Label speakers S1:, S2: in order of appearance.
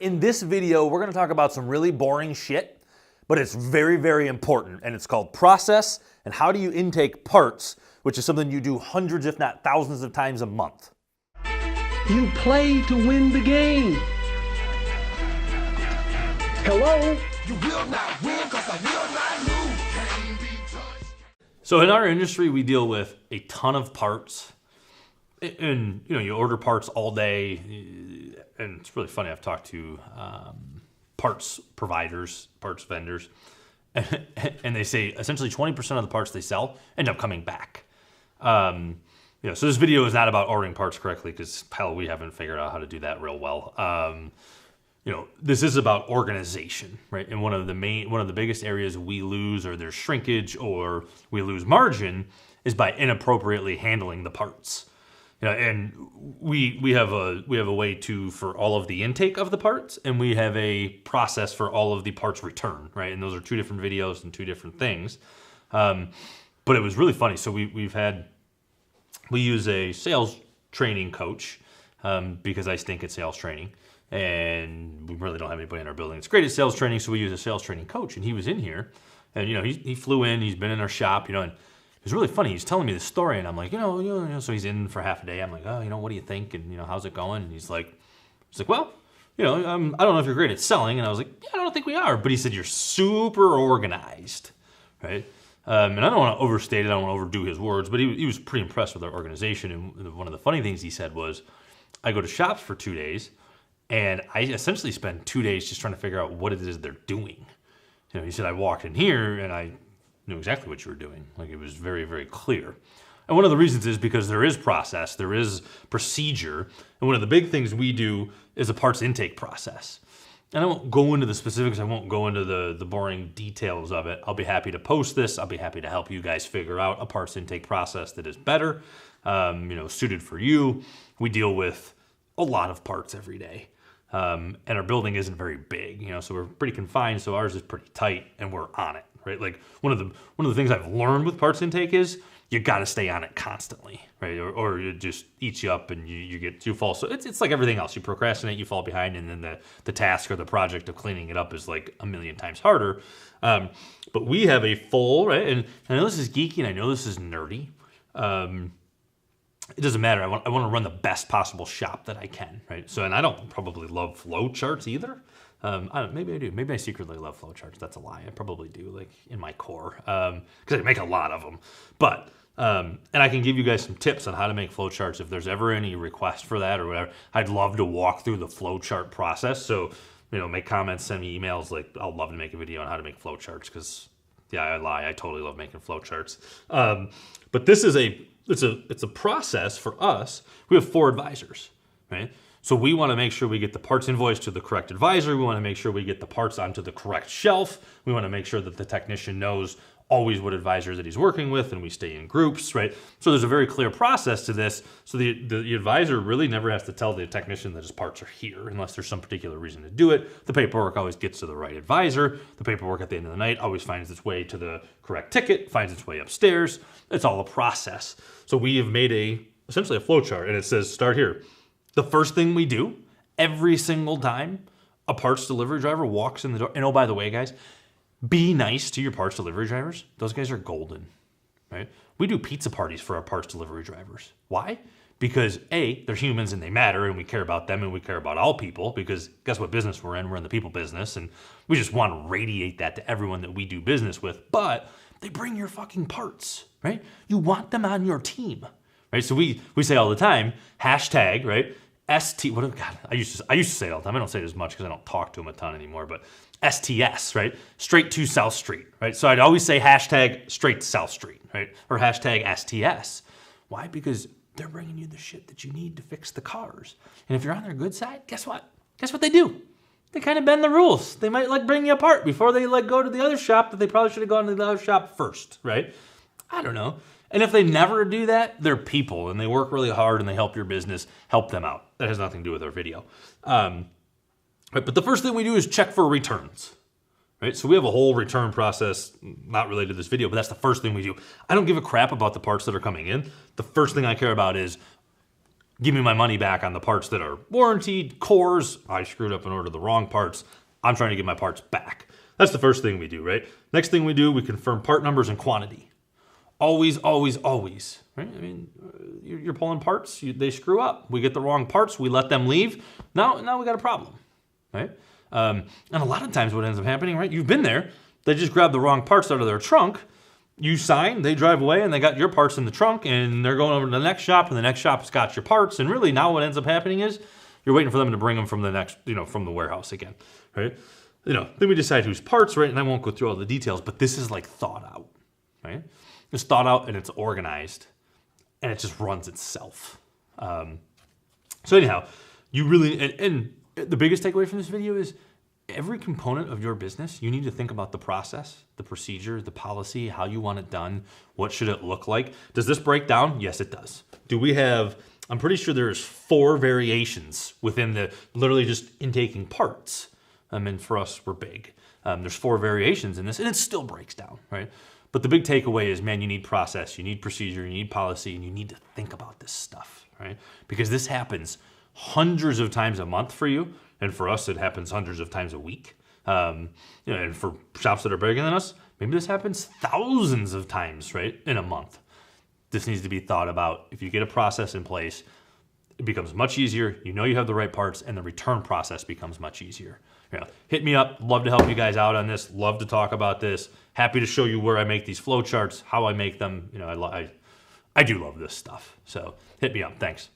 S1: In this video, we're gonna talk about some really boring shit, but it's very, very important, and it's called process and how do you intake parts, which is something you do hundreds, if not thousands of times a month.
S2: You play to win the game. Hello?
S3: You will not win, cause I will not lose. Can't be touched.
S1: So in our industry, we deal with a ton of parts. And you order parts all day, and it's really funny. I've talked to parts providers, parts vendors, and they say essentially 20% of the parts they sell end up coming back. So this video is not about ordering parts correctly because hell, we haven't figured out how to do that real well. This is about organization, right? And one of the biggest areas we lose, or there's shrinkage, or we lose margin, is by inappropriately handling the parts. And we have a way for all of the intake of the parts, and we have a process for all of the parts return, right? And those are two different videos and two different things. But it was really funny. So we use a sales training coach because I stink at sales training, and we really don't have anybody in our building that's great at sales training. So we use a sales training coach, and he was in here, and he flew in. He's been in our shop, and it was really funny. He's telling me the story, and I'm like, so he's in for half a day. I'm like, what do you think? And, how's it going? And he's like, well, I don't know if you're great at selling. And I was like, yeah, I don't think we are. But he said, you're super organized, right? And I don't want to overstate it. I don't want to overdo his words, but he was pretty impressed with our organization. And one of the funny things he said was, I go to shops for 2 days, and I essentially spend 2 days just trying to figure out what it is they're doing. He said, I walked in here, and I knew exactly what you were doing. Like, it was very, very clear. And one of the reasons is because there is process, there is procedure, and one of the big things we do is a parts intake process. And I won't go into the specifics, I won't go into the boring details of it. I'll be happy to post this. I'll be happy to help you guys figure out a parts intake process that is better, suited for you. We deal with a lot of parts every day. And our building isn't very big, so we're pretty confined, so ours is pretty tight, and we're on it. Right, like one of the things I've learned with parts intake is you got to stay on it constantly, right? Or it just eats you up, and you fall. So it's like everything else. You procrastinate, you fall behind, and then the task or the project of cleaning it up is like a million times harder. But we have a full, right? And I know this is geeky, and I know this is nerdy. It doesn't matter. I want to run the best possible shop that I can, right? So, and I don't probably love flow charts either. Maybe I do. Maybe I secretly love flowcharts. That's a lie. I probably do, like in my core, because I make a lot of them. But and I can give you guys some tips on how to make flowcharts if there's ever any request for that or whatever. I'd love to walk through the flowchart process. So make comments, send me emails. Like, I'll love to make a video on how to make flowcharts because I lie. I totally love making flowcharts. But this is it's a process for us. We have 4 advisors, right? So we want to make sure we get the parts invoice to the correct advisor. We want to make sure we get the parts onto the correct shelf. We want to make sure that the technician knows always what advisors that he's working with, and we stay in groups, right? So there's a very clear process to this. So the advisor really never has to tell the technician that his parts are here unless there's some particular reason to do it. The paperwork always gets to the right advisor. The paperwork at the end of the night always finds its way to the correct ticket, finds its way upstairs. It's all a process. So we have made essentially a flow chart, and it says start here. The first thing we do every single time a parts delivery driver walks in the door, and oh, by the way, guys, be nice to your parts delivery drivers. Those guys are golden, right? We do pizza parties for our parts delivery drivers. Why? Because A, they're humans and they matter, and we care about them, and we care about all people, because guess what business we're in? We're in the people business, and we just want to radiate that to everyone that we do business with. But they bring your fucking parts, right? You want them on your team, right? So we say all the time, hashtag, right? I used to say it all the time. I don't say it as much because I don't talk to them a ton anymore, but STS, right? Straight to South Street, right? So I'd always say hashtag straight to South Street, right? Or hashtag STS. Why? Because they're bringing you the shit that you need to fix the cars. And if you're on their good side, guess what? Guess what they do? They kind of bend the rules. They might bring you apart before they go to the other shop that they probably should have gone to the other shop first, right? I don't know. And if they never do that, they're people, and they work really hard, and they help your business, help them out. That has nothing to do with our video. But the first thing we do is check for returns, right? So we have a whole return process, not related to this video, but that's the first thing we do. I don't give a crap about the parts that are coming in. The first thing I care about is, Give me my money back on the parts that are warranted, cores. I screwed up and ordered the wrong parts. I'm trying to get my parts back. That's the first thing we do, right? Next thing we do, we confirm part numbers and quantity. Always, always, always, right? I mean, you're pulling parts, they screw up. We get the wrong parts, we let them leave. Now we got a problem, right? And a lot of times what ends up happening, right? You've been there, they just grab the wrong parts out of their trunk, you sign, they drive away, and they got your parts in the trunk, and they're going over to the next shop, and the next shop's got your parts, and really now what ends up happening is you're waiting for them to bring them from the next, from the warehouse again, right? Then we decide whose parts, right? And I won't go through all the details, but this is like thought out, right? It's thought out and it's organized, and it just runs itself. So anyhow, you really, and the biggest takeaway from this video is every component of your business, you need to think about the process, the procedure, the policy, how you want it done, what should it look like. Does this break down? Yes, it does. Do we have, I'm pretty sure there's 4 variations within the literally just intaking parts. And for us, we're big. There's 4 variations in this, and it still breaks down, right? But the big takeaway is, man, you need process, you need procedure, you need policy, and you need to think about this stuff, right? Because this happens hundreds of times a month for you, and for us, it happens hundreds of times a week. And for shops that are bigger than us, maybe this happens thousands of times, right, in a month. This needs to be thought about. If you get a process in place, it becomes much easier. You know you have the right parts, and the return process becomes much easier. Hit me up. Love to help you guys out on this. Love to talk about this. Happy to show you where I make these flow charts, how I make them. I do love this stuff. So hit me up. Thanks.